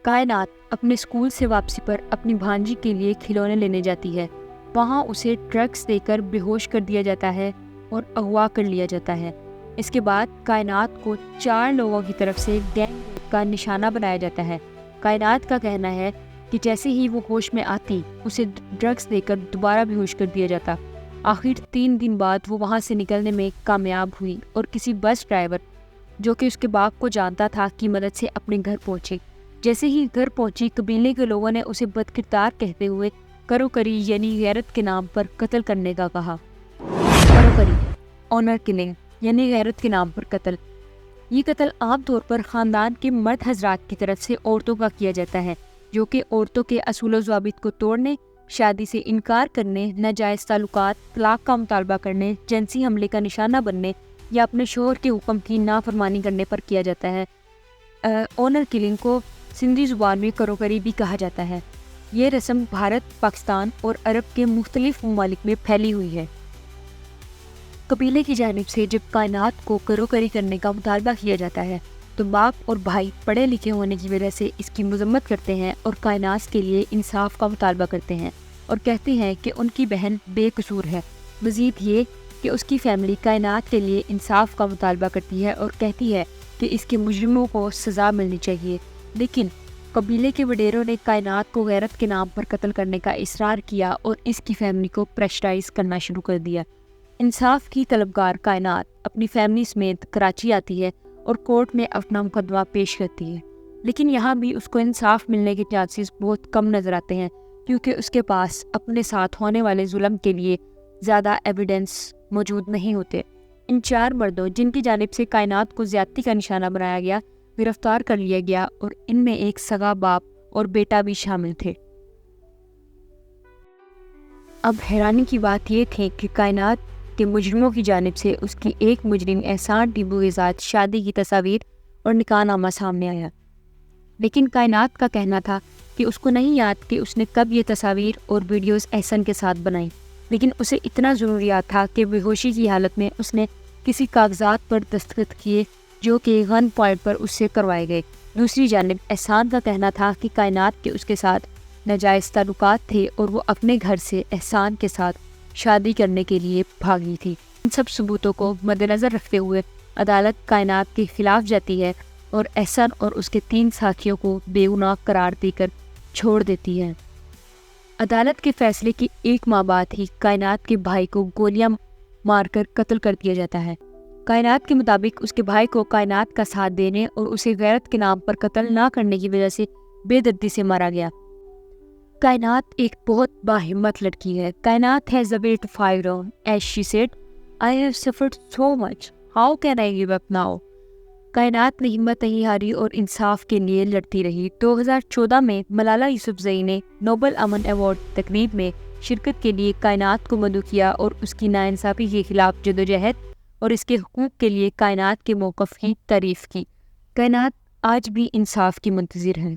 کائنات اپنے اسکول سے واپسی پر اپنی بھانجی کے لیے کھلونے لینے جاتی ہے۔ وہاں اسے ڈرگس دے کر بے ہوش کر دیا جاتا ہے اور اغوا کر لیا جاتا ہے۔ اس کے بعد کائنات کو 4 لوگوں کی طرف سے گینگ ریپ کا نشانہ بنایا جاتا ہے۔ کائنات کا کہنا ہے کہ جیسے ہی وہ ہوش میں آتی اسے ڈرگس دے کر دوبارہ بے ہوش کر دیا جاتا۔ آخر 3 دن بعد وہ وہاں سے نکلنے میں کامیاب ہوئی اور کسی بس ڈرائیور جو کہ اس کے باغ کو جانتا تھا کی مدد سے اپنے گھر پہنچے۔ جیسے ہی گھر پہنچی قبیلے کے لوگوں نے اسے بدکردار کہتے ہوئے کروکری یعنی غیرت کے نام پر قتل کرنے کا کہا۔ کروکری آنر کلنگ یعنی غیرت کے نام پر قتل۔ یہ قتل عام طور پر خاندان کے مرد حضرات کی طرف سے عورتوں کا کیا جاتا ہے، جو کہ عورتوں کے اصول و ضوابط کو توڑنے، شادی سے انکار کرنے، ناجائز تعلقات، طلاق کا مطالبہ کرنے، جنسی حملے کا نشانہ بننے یا اپنے شوہر کے حکم کی نافرمانی کرنے پر کیا جاتا ہے۔ آنر کلنگ کو سندھی زبان میں کروکری بھی کہا جاتا ہے۔ یہ رسم بھارت، پاکستان اور عرب کے مختلف ممالک میں پھیلی ہوئی ہے۔ قبیلے کی جانب سے جب کائنات کو کروکری کرنے کا مطالبہ کیا جاتا ہے تو باپ اور بھائی پڑھے لکھے ہونے کی وجہ سے اس کی مذمت کرتے ہیں اور کائنات کے لیے انصاف کا مطالبہ کرتے ہیں اور کہتے ہیں کہ ان کی بہن بے قصور ہے۔ مزید یہ کہ اس کی فیملی کائنات کے لیے انصاف کا مطالبہ کرتی ہے اور کہتی ہے کہ اس کے مجرموں کو سزا ملنی چاہیے، لیکن قبیلے کے وڈیروں نے کائنات کو غیرت کے نام پر قتل کرنے کا اصرار کیا اور اس کی فیملی کو پریشرائز کرنا شروع کر دیا۔ انصاف کی طلبگار کائنات اپنی فیملی سمیت کراچی آتی ہے اور کورٹ میں اپنا مقدمہ پیش کرتی ہے، لیکن یہاں بھی اس کو انصاف ملنے کے چانسز بہت کم نظر آتے ہیں کیونکہ اس کے پاس اپنے ساتھ ہونے والے ظلم کے لیے زیادہ ایویڈنس موجود نہیں ہوتے۔ ان 4 مردوں جن کی جانب سے کائنات کو زیادتی کا نشانہ بنایا گیا گرفتار کر لیا گیا اور ان میں ایک سگا باپ اور بیٹا بھی شامل تھے۔ اب حیرانی کی بات یہ تھی کہ کائنات کے مجرموں کی جانب سے اس کی ایک مجرم احسان ٹیبو کے ساتھ شادی کی تصاویر اور نکاح نامہ سامنے آیا، لیکن کائنات کا کہنا تھا کہ اس کو نہیں یاد کہ اس نے کب یہ تصاویر اور ویڈیوز احسان کے ساتھ بنائی، لیکن اسے اتنا ضرور یاد تھا کہ بے ہوشی کی حالت میں اس نے کسی کاغذات پر دستخط کیے جو کہ غن پوائنٹ پر اس سے کروائے گئے۔ دوسری جانب احسان کا کہنا تھا کہ کائنات کے اس کے ساتھ ناجائز تعلقات تھے اور وہ اپنے گھر سے احسان کے ساتھ شادی کرنے کے لیے بھاگی تھی۔ ان سب ثبوتوں کو مد نظر رکھتے ہوئے عدالت کائنات کے خلاف جاتی ہے اور احسان اور اس کے 3 ساتھیوں کو بے گناہ قرار دے کر چھوڑ دیتی ہے۔ عدالت کے فیصلے کی 1 ماہ بعد ہی کائنات کے بھائی کو گولیاں مار کر قتل کر دیا جاتا ہے۔ کائنات کے مطابق اس کے بھائی کو کائنات کا ساتھ دینے اور اسے غیرت کے نام پر قتل نہ کرنے کی وجہ سے بے دردی سے مارا گیا۔ کائنات ایک بہت باہمت لڑکی ہے۔ کائنات has a way to fight on. As she said, I have suffered so much. How can I give up now? کائنات نے ہمت نہیں ہاری اور انصاف کے لیے لڑتی رہی۔ 2014 میں ملالہ یوسفزئی نے نوبل امن ایوارڈ تقریب میں شرکت کے لیے کائنات کو مدعو کیا اور اس کی ناانصافی کے خلاف جدوجہد اور اس کے حقوق کے لیے کائنات کے موقف کی تعریف کی۔ کائنات آج بھی انصاف کی منتظر ہے۔